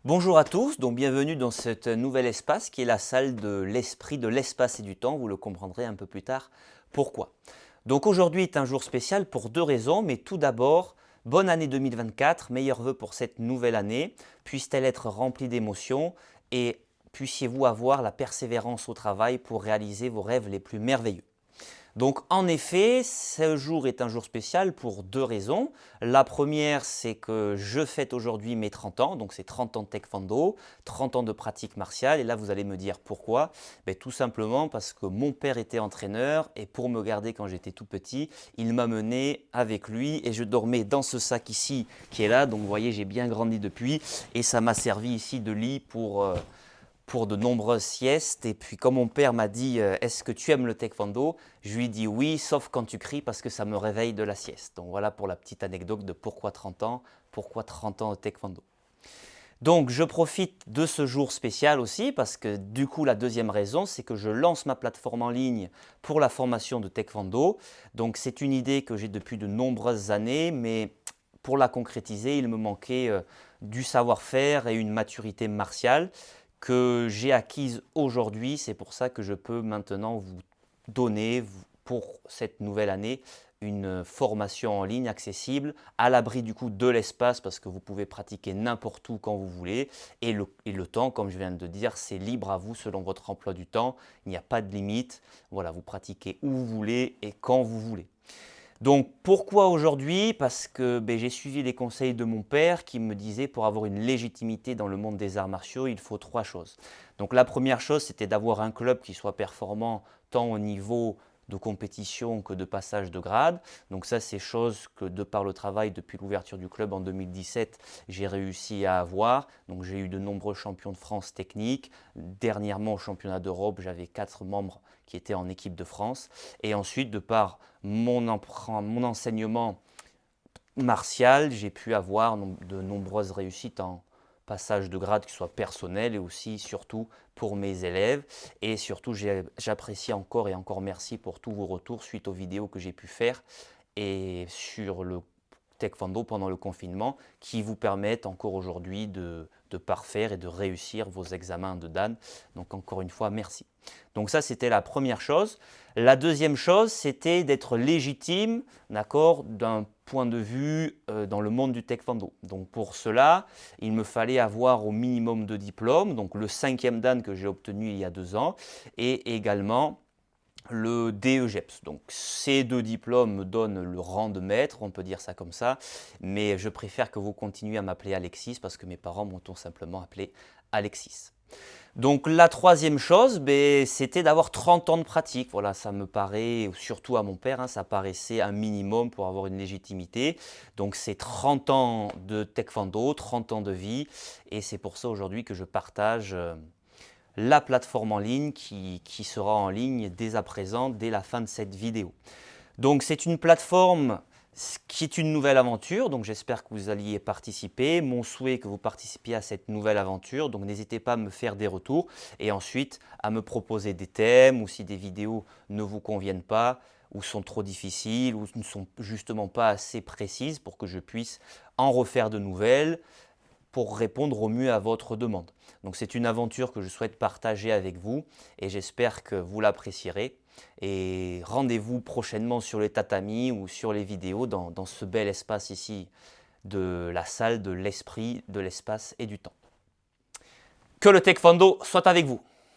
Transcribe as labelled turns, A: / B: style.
A: Bonjour à tous, donc bienvenue dans cet nouvel espace qui est la salle de l'esprit, de l'espace et du temps. Vous le comprendrez un peu plus tard pourquoi. Donc aujourd'hui est un jour spécial pour deux raisons, mais tout d'abord, bonne année 2024, meilleurs vœux pour cette nouvelle année, puisse-t-elle être remplie d'émotions et puissiez-vous avoir la persévérance au travail pour réaliser vos rêves les plus merveilleux. Donc en effet, ce jour est un jour spécial pour deux raisons. La première, c'est que je fête aujourd'hui mes 30 ans, donc c'est 30 ans de taekwondo, 30 ans de pratique martiale. Et là, vous allez me dire pourquoi. Ben, tout simplement parce que mon père était entraîneur et pour me garder quand j'étais tout petit, il m'a mené avec lui et je dormais dans ce sac ici qui est là. Donc vous voyez, j'ai bien grandi depuis et ça m'a servi ici de lit pour de nombreuses siestes. Et puis quand mon père m'a dit est-ce que tu aimes le taekwondo, je lui ai dit oui, sauf quand tu cries parce que ça me réveille de la sieste. Donc voilà pour la petite anecdote de pourquoi 30 ans, pourquoi 30 ans au taekwondo. Donc je profite de ce jour spécial aussi parce que du coup la deuxième raison c'est que je lance ma plateforme en ligne pour la formation de taekwondo. Donc c'est une idée que j'ai depuis de nombreuses années, mais pour la concrétiser il me manquait du savoir-faire et une maturité martiale que j'ai acquise aujourd'hui. C'est pour ça que je peux maintenant vous donner pour cette nouvelle année une formation en ligne accessible, à l'abri du coup de l'espace parce que vous pouvez pratiquer n'importe où quand vous voulez. Et le temps, comme je viens de dire, c'est libre à vous selon votre emploi du temps. Il n'y a pas de limite. Voilà, vous pratiquez où vous voulez et quand vous voulez. Donc pourquoi aujourd'hui? Parce que j'ai suivi les conseils de mon père qui me disait pour avoir une légitimité dans le monde des arts martiaux, il faut trois choses. Donc la première chose, c'était d'avoir un club qui soit performant tant au niveau de compétition que de passage de grade. Donc ça, c'est chose que de par le travail depuis l'ouverture du club en 2017, j'ai réussi à avoir. Donc j'ai eu de nombreux champions de France techniques. Dernièrement au championnat d'Europe, j'avais 4 membres qui étaient en équipe de France. Et ensuite, de par mon enseignement martial, j'ai pu avoir de nombreuses réussites en passage de grade qui soit personnel et aussi surtout pour mes élèves. Et surtout, j'apprécie encore et encore merci pour tous vos retours suite aux vidéos que j'ai pu faire et sur le taekwondo pendant le confinement qui vous permettent encore aujourd'hui de parfaire et de réussir vos examens de Dan. Donc encore une fois, merci. Donc ça, c'était la première chose. La deuxième chose, c'était d'être légitime, d'accord, d'un point de vue dans le monde du taekwondo. Donc pour cela, il me fallait avoir au minimum de diplômes, donc le 5e Dan que j'ai obtenu il y a 2 ans, et également le DEGEPS. Donc ces deux diplômes me donnent le rang de maître, on peut dire ça comme ça, mais je préfère que vous continuiez à m'appeler Alexis parce que mes parents m'ont tout simplement appelé Alexis. Donc la troisième chose, c'était d'avoir 30 ans de pratique. Voilà, ça me paraît, surtout à mon père, ça paraissait un minimum pour avoir une légitimité. Donc c'est 30 ans de taekwondo, 30 ans de vie, et c'est pour ça aujourd'hui que je partage la plateforme en ligne qui sera en ligne dès à présent, dès la fin de cette vidéo. Donc c'est une plateforme qui est une nouvelle aventure, donc j'espère que vous alliez participer. Mon souhait est que vous participiez à cette nouvelle aventure, donc n'hésitez pas à me faire des retours et ensuite à me proposer des thèmes ou si des vidéos ne vous conviennent pas ou sont trop difficiles ou ne sont justement pas assez précises pour que je puisse en refaire de nouvelles pour répondre au mieux à votre demande. Donc c'est une aventure que je souhaite partager avec vous et j'espère que vous l'apprécierez. Et rendez-vous prochainement sur les tatamis ou sur les vidéos dans ce bel espace ici de la salle de l'esprit, de l'espace et du temps. Que le taekwondo soit avec vous!